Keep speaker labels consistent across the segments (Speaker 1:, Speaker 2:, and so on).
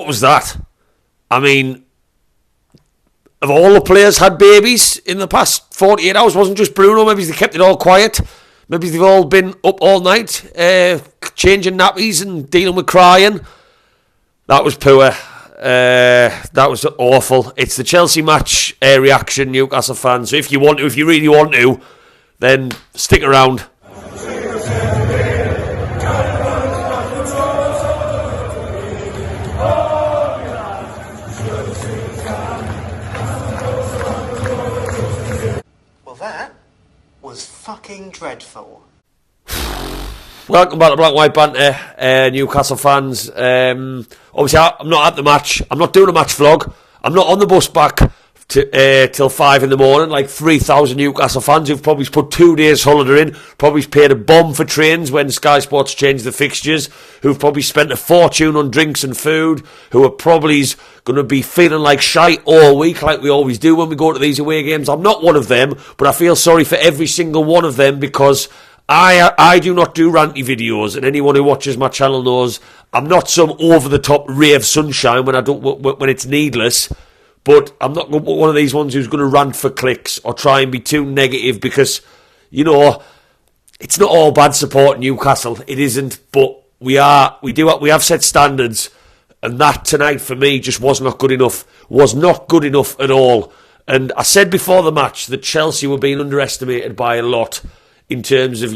Speaker 1: What was that? I mean, have all the players had babies in the past 48 hours? Wasn't just Bruno. Maybe they kept it all quiet. Maybe they've all been up all night, changing nappies and dealing with crying. That was poor. That was awful. It's the Chelsea match reaction, Newcastle fans. So if you really want to, then stick around.
Speaker 2: Well, that was fucking dreadful.
Speaker 1: Welcome back to Black White Banter, Newcastle fans. Obviously, I'm not at the match. I'm not doing a match vlog. I'm not on the bus back till 5 in the morning, like 3,000 Newcastle fans who've probably put 2 days holiday in, probably paid a bomb for trains when Sky Sports changed the fixtures, who've probably spent a fortune on drinks and food, who are probably going to be feeling like shite all week, like we always do when we go to these away games. I'm not one of them, but I feel sorry for every single one of them because I do not do ranty videos, and anyone who watches my channel knows I'm not some over-the-top ray of sunshine when it's needless, but I'm not one of these ones who's going to rant for clicks or try and be too negative because, you know, it's not all bad supporting Newcastle. It isn't, but we have set standards, and that tonight for me just was not good enough. Was not good enough at all. And I said before the match that Chelsea were being underestimated by a lot. In terms of,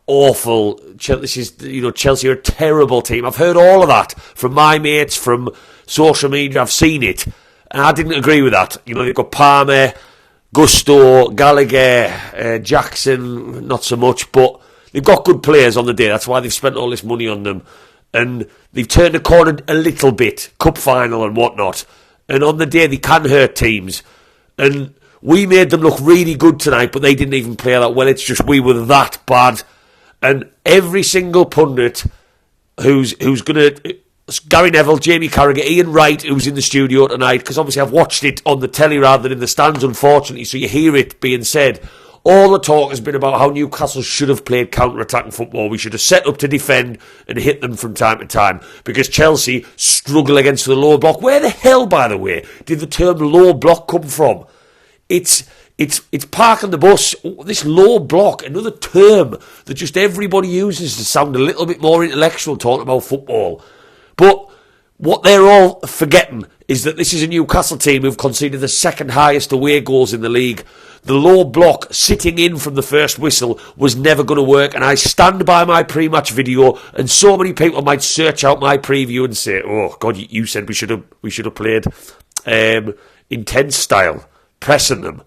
Speaker 1: awful, Chelsea are a terrible team. I've heard all of that from my mates, from social media. I've seen it. And I didn't agree with that. They've got Palmer, Gusto, Gallagher, Jackson, not so much. But they've got good players on the day. That's why they've spent all this money on them. And they've turned the corner a little bit. Cup final and whatnot. And on the day, they can hurt teams. And we made them look really good tonight, but they didn't even play that well. It's just we were that bad. And every single pundit who's going to... Gary Neville, Jamie Carragher, Ian Wright, who's in the studio tonight, because obviously I've watched it on the telly rather than in the stands, unfortunately, so you hear it being said. All the talk has been about how Newcastle should have played counter-attacking football. We should have set up to defend and hit them from time to time, because Chelsea struggle against the low block. Where the hell, by the way, did the term low block come from? It's parking the bus. This low block, another term that just everybody uses to sound a little bit more intellectual talking about football. But what they're all forgetting is that this is a Newcastle team who've conceded the second highest away goals in the league. The low block sitting in from the first whistle was never going to work, and I stand by my pre-match video, and so many people might search out my preview and say, oh God, you said we should have played intense style, pressing them.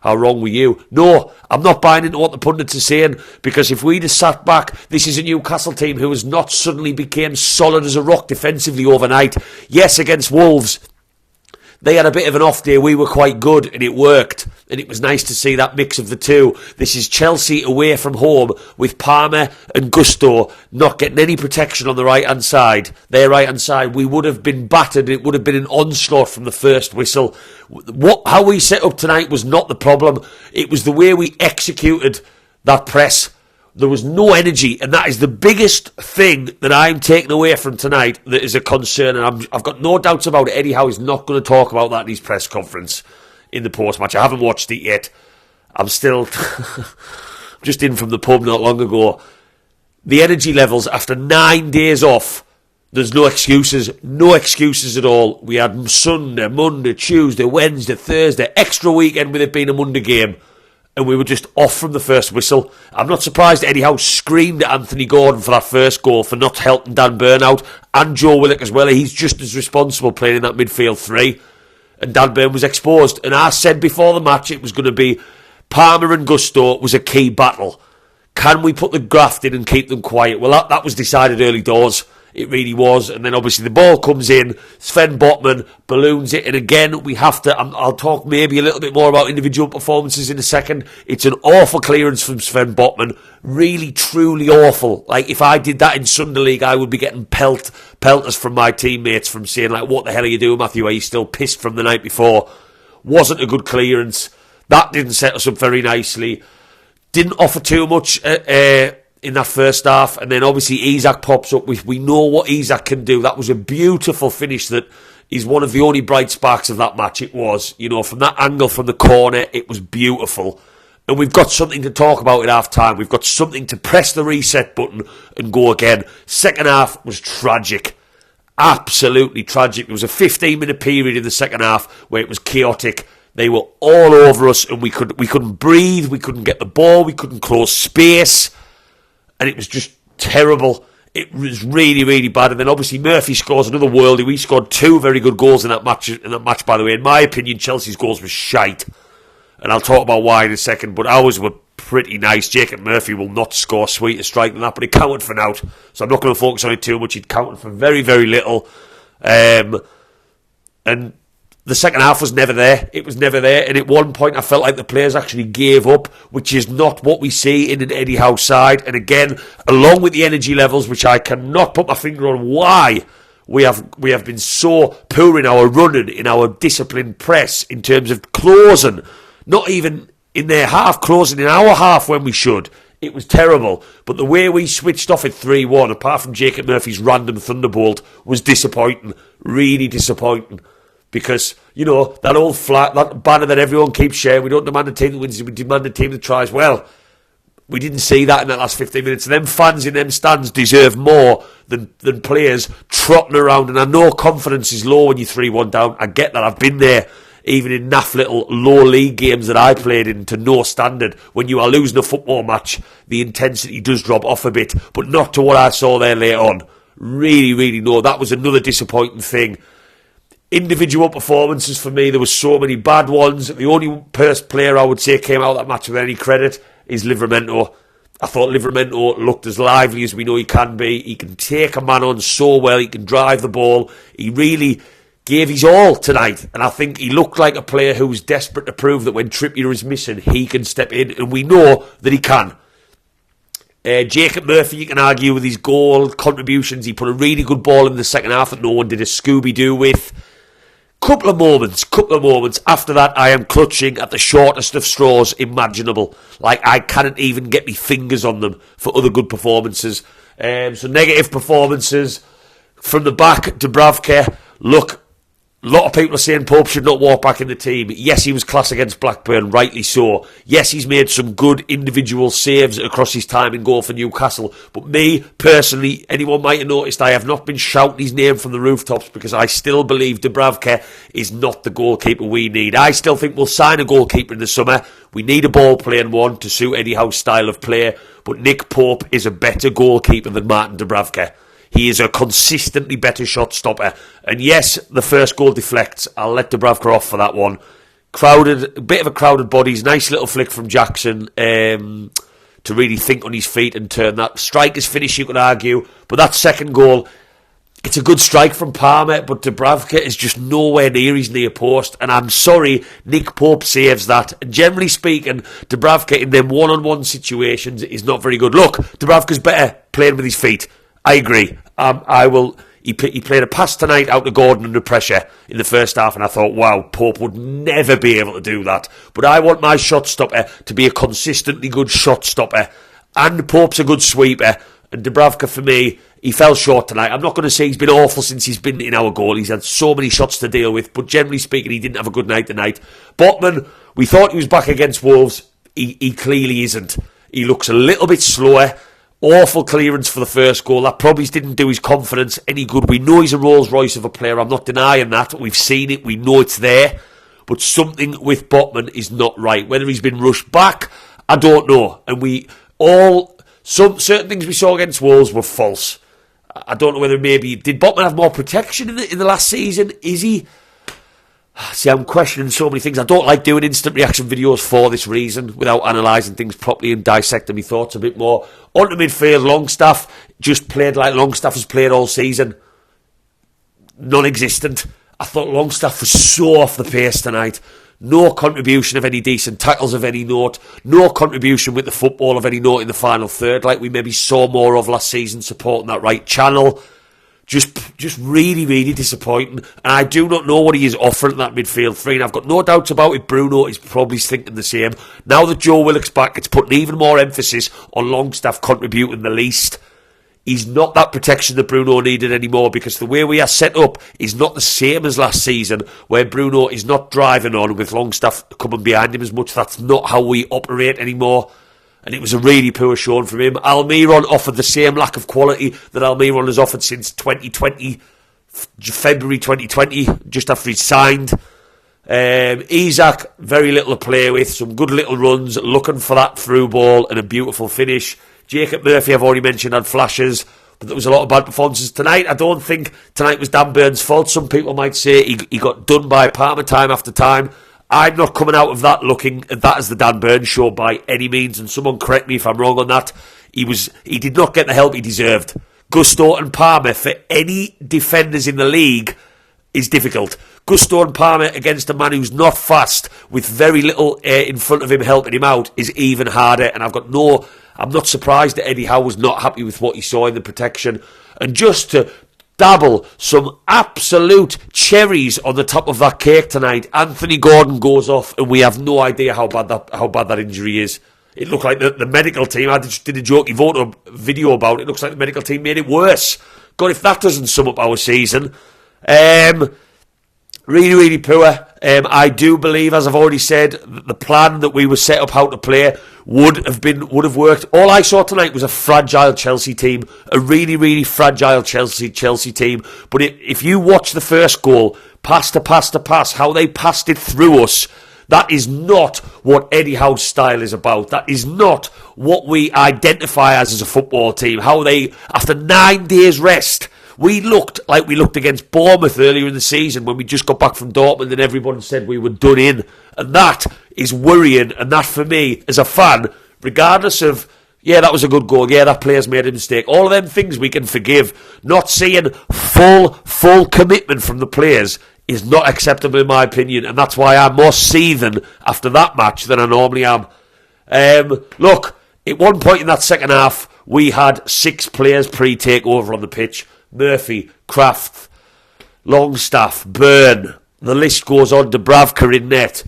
Speaker 1: How wrong were you? No, I'm not buying into what the pundits are saying, because if we'd have sat back, this is a Newcastle team who has not suddenly became solid as a rock defensively overnight. Yes, against Wolves, they had a bit of an off day. We were quite good, and it worked. And it was nice to see that mix of the two. This is Chelsea away from home with Palmer and Gusto not getting any protection on the right-hand side. Their right-hand side, we would have been battered. It would have been an onslaught from the first whistle. How we set up tonight was not the problem. It was the way we executed that press. There was no energy, and that is the biggest thing that I'm taking away from tonight that is a concern, and I've got no doubts about it. Eddie Howe is not going to talk about that in his press conference in the post-match. I haven't watched it yet. I'm still just in from the pub not long ago. The energy levels after 9 days off, there's no excuses at all. We had Sunday, Monday, Tuesday, Wednesday, Thursday, extra weekend with it being a Monday game, and we were just off from the first whistle. I'm not surprised Eddie Howe screamed at Anthony Gordon for that first goal for not helping Dan Burn out, and Joe Willock as well. He's just as responsible playing in that midfield three. And Dan Burn was exposed. And I said before the match it was going to be Palmer and Gusto was a key battle. Can we put the graft in and keep them quiet? Well, that was decided early doors. It really was. And then obviously the ball comes in. Sven Botman balloons it. And again, we have to... I'll talk maybe a little bit more about individual performances in a second. It's an awful clearance from Sven Botman. Really, truly awful. Like, if I did that in Sunday League, I would be getting pelters from my teammates from saying, like, what the hell are you doing, Matthew? Are you still pissed from the night before? Wasn't a good clearance. That didn't set us up very nicely. Didn't offer too much in that first half, and then obviously Isak pops up. We know what Isak can do. That was a beautiful finish that is one of the only bright sparks of that match. It was, from that angle from the corner, it was beautiful. And we've got something to talk about at half time. We've got something to press the reset button and go again. Second half was tragic. Absolutely tragic. There was a 15-minute period in the second half where it was chaotic. They were all over us, and we couldn't breathe. We couldn't get the ball. We couldn't close space. And it was just terrible. It was really, really bad. And then obviously Murphy scores another worldie. We scored 2 very good goals in that match, by the way. In my opinion, Chelsea's goals were shite. And I'll talk about why in a second. But ours were pretty nice. Jacob Murphy will not score sweeter strike than that. But it counted for now. So I'm not going to focus on it too much. It counted for very, very little. And the second half was never there. It was never there. And at one point, I felt like the players actually gave up, which is not what we see in an Eddie Howe side. And again, along with the energy levels, which I cannot put my finger on why we have been so poor in our running, in our disciplined press, in terms of closing, not even in their half, closing in our half when we should. It was terrible. But the way we switched off at 3-1, apart from Jacob Murphy's random thunderbolt, was disappointing. Really disappointing. Because, that old that banner that everyone keeps sharing, we don't demand a team that wins, we demand a team that tries. Well, we didn't see that in that last 15 minutes. And them fans in them stands deserve more than players trotting around. And I know confidence is low when you're 3-1 down. I get that. I've been there, even in naff little low league games that I played in to no standard. When you are losing a football match, the intensity does drop off a bit. But not to what I saw there later on. Really, really no. That was another disappointing thing. Individual performances for me, there were so many bad ones. The only player I would say came out of that match with any credit is Livramento. I thought Livramento looked as lively as we know he can be. He can take a man on so well. He can drive the ball. He really gave his all tonight. And I think he looked like a player who was desperate to prove that when Trippier is missing, he can step in. And we know that he can. Jacob Murphy, you can argue with his goal contributions. He put a really good ball in the second half that no one did a Scooby-Doo with. Couple of moments. After that, I am clutching at the shortest of straws imaginable. Like, I cannot even get my fingers on them for other good performances. So negative performances. From the back, Dubravka. Look, a lot of people are saying Pope should not walk back in the team. Yes, he was class against Blackburn, rightly so. Yes, he's made some good individual saves across his time in goal for Newcastle. But me, personally, anyone might have noticed, I have not been shouting his name from the rooftops because I still believe Dubravka is not the goalkeeper we need. I still think we'll sign a goalkeeper in the summer. We need a ball-playing one to suit Eddie Howe's style of play. But Nick Pope is a better goalkeeper than Martin Dubravka. He is a consistently better shot stopper. And yes, the first goal deflects. I'll let Dubravka off for that one. A bit of a crowded bodies. Nice little flick from Jackson to really think on his feet and turn that. Striker's finish, you could argue. But that second goal, it's a good strike from Palmer, but Dubravka is just nowhere near his near post. And I'm sorry, Nick Pope saves that. And generally speaking, Dubravka in them one-on-one situations is not very good. Look, Dubravka's better playing with his feet. I agree. He played a pass tonight out to Gordon under pressure in the first half, and I thought, wow, Pope would never be able to do that. But I want my shot stopper to be a consistently good shot stopper. And Pope's a good sweeper. And Dubravka, for me, he fell short tonight. I'm not going to say he's been awful since he's been in our goal. He's had so many shots to deal with. But generally speaking, he didn't have a good night tonight. Botman, we thought he was back against Wolves. He clearly isn't. He looks a little bit slower. Awful clearance for the first goal. That probably didn't do his confidence any good. We know he's a Rolls Royce of a player. I'm not denying that. We've seen it. We know it's there. But something with Botman is not right. Whether he's been rushed back, I don't know. And certain things we saw against Wolves were false. I don't know whether maybe... Did Botman have more protection in the last season? Is he... See, I'm questioning so many things. I don't like doing instant reaction videos for this reason, without analysing things properly and dissecting my thoughts a bit more. On to midfield, Longstaff just played like Longstaff has played all season. Non-existent. I thought Longstaff was so off the pace tonight. No contribution of any decent tackles of any note. No contribution with the football of any note in the final third, like we maybe saw more of last season, supporting that right channel. Just really, really disappointing. And I do not know what he is offering that midfield three. And I've got no doubts about it. Bruno is probably thinking the same. Now that Joe Willock's back, it's putting even more emphasis on Longstaff contributing the least. He's not that protection that Bruno needed anymore, because the way we are set up is not the same as last season, where Bruno is not driving on with Longstaff coming behind him as much. That's not how we operate anymore. And it was a really poor showing from him. Almiron offered the same lack of quality that Almiron has offered since 2020, February 2020, just after he signed. Isak, very little to play with, some good little runs, looking for that through ball and a beautiful finish. Jacob Murphy, I've already mentioned, had flashes, but there was a lot of bad performances tonight. I don't think tonight was Dan Burn's fault. Some people might say he got done by Palmer time after time. I'm not coming out of that looking at that as the Dan Burn show by any means, and someone correct me if I'm wrong on that. He did not get the help he deserved. Gusto and Palmer, for any defenders in the league, is difficult. Gusto and Palmer against a man who's not fast, with very little in front of him helping him out, is even harder. And I'm not surprised that Eddie Howe was not happy with what he saw in the protection. And just to dabble some absolute cherries on the top of that cake tonight, Anthony Gordon goes off, and we have no idea how bad that injury is. It looked like the medical team, I just did a jokey video about it. It looks like the medical team made it worse. God, if that doesn't sum up our season. Really, really poor. I do believe, as I've already said, that the plan that we were set up how to play would have worked. All I saw tonight was a fragile Chelsea team, a really, really fragile Chelsea team. But if you watch the first goal, pass to pass to pass, how they passed it through us, that is not what Eddie Howe's style is about. That is not what we identify as a football team. How they, after 9 days rest, we looked like we looked against Bournemouth earlier in the season when we just got back from Dortmund and everyone said we were done in. And that is worrying. And that, for me, as a fan, regardless of, yeah, that was a good goal, yeah, that player's made a mistake, all of them things we can forgive. Not seeing full commitment from the players is not acceptable in my opinion. And that's why I'm more seething after that match than I normally am. Look, at one point in that second half, we had 6 players pre-takeover on the pitch. Murphy, Kraft, Longstaff, Byrne, the list goes on, Dubravka in net.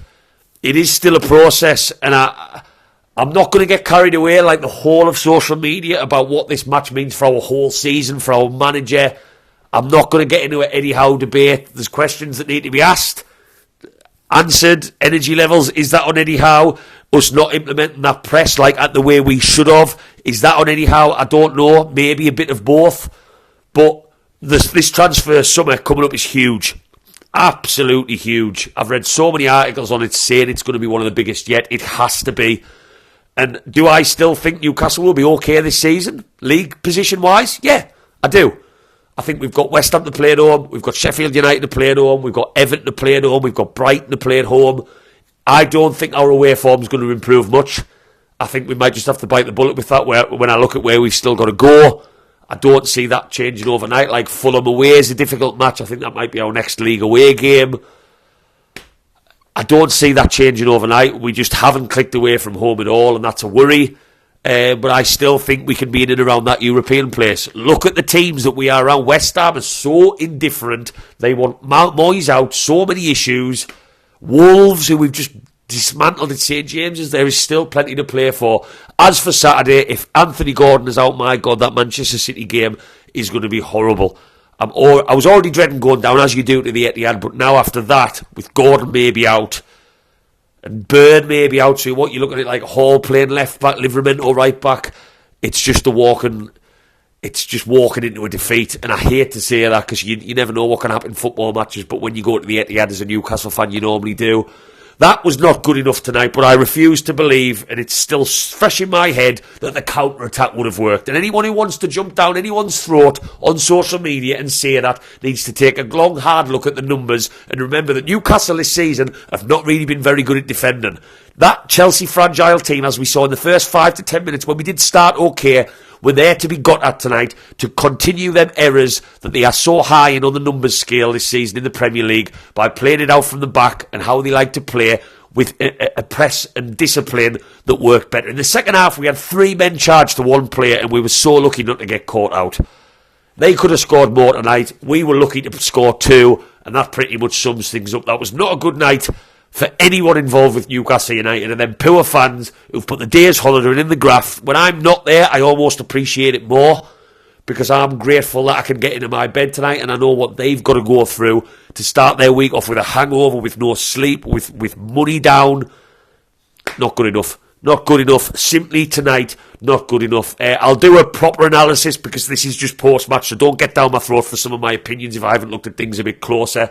Speaker 1: It is still a process, and I'm not going to get carried away like the whole of social media about what this match means for our whole season, for our manager. I'm not going to get into an Eddie Howe debate. There's questions that need to be asked, answered. Energy levels, is that on Eddie Howe? Us not implementing that press like at the way we should have, is that on Eddie Howe? I don't know, maybe a bit of both. But this transfer summer coming up is huge. Absolutely huge. I've read so many articles on it saying it's going to be one of the biggest yet. It has to be. And do I still think Newcastle will be okay this season, league position-wise? Yeah, I do. I think we've got West Ham to play at home. We've got Sheffield United to play at home. We've got Everton to play at home. We've got Brighton to play at home. I don't think our away form is going to improve much. I think we might just have to bite the bullet with that when I look at where we've still got to go. I don't see that changing overnight. Like Fulham away is a difficult match. I think that might be our next league away game. I don't see that changing overnight. We just haven't clicked away from home at all, and that's a worry. But I still think we can be in and around that European place. Look at the teams that we are around. West Ham is so indifferent. They want Moyes out. So many issues. Wolves, who we've just dismantled at St James's, there is still plenty to play for. As for Saturday, if Anthony Gordon is out, my God, that Manchester City game is going to be horrible. I was already dreading going down, as you do to the Etihad, but now after that, with Gordon maybe out, and Byrne maybe out, so what, you look at it like Hall playing left back, Livramento right back, it's just walking into a defeat. And I hate to say that, because you never know what can happen in football matches, but when you go to the Etihad as a Newcastle fan, you normally do. That was not good enough tonight, but I refuse to believe, and it's still fresh in my head, that the counter-attack would have worked. And anyone who wants to jump down anyone's throat on social media and say that needs to take a long, hard look at the numbers and remember that Newcastle this season have not really been very good at defending. That Chelsea fragile team, as we saw in the first 5 to 10 minutes when we did start okay, were there to be got at tonight to continue them errors that they are so high in on the numbers scale this season in the Premier League by playing it out from the back and how they like to play with a press and discipline that worked better. In the second half, we had 3 men charged to 1 player and we were so lucky not to get caught out. They could have scored more tonight. We were lucky to score 2, and that pretty much sums things up. That was not a good night for anyone involved with Newcastle United, and then poor fans who've put the day's holiday in the graft. When I'm not there, I almost appreciate it more, because I'm grateful that I can get into my bed tonight and I know what they've got to go through to start their week off with a hangover, with no sleep, with money down. Not good enough. Not good enough. Simply tonight, not good enough. I'll do a proper analysis, because this is just post-match, so don't get down my throat for some of my opinions if I haven't looked at things a bit closer.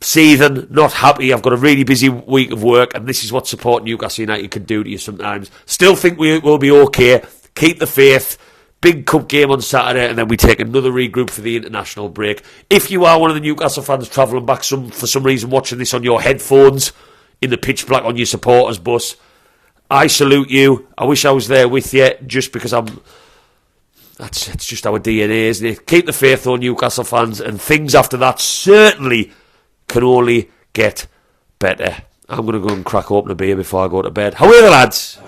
Speaker 1: Seething, not happy. I've got a really busy week of work, and this is what supporting Newcastle United can do to you sometimes. Still think we will be okay. Keep the faith. Big cup game on Saturday, and then we take another regroup for the international break. If you are one of the Newcastle fans travelling back for some reason watching this on your headphones in the pitch black on your supporters bus, I salute you. I wish I was there with you, just because it's just our DNA, isn't it? Keep the faith on, Newcastle fans, and things after that certainly can only get better. I'm going to go and crack open a beer before I go to bed. How are you, lads?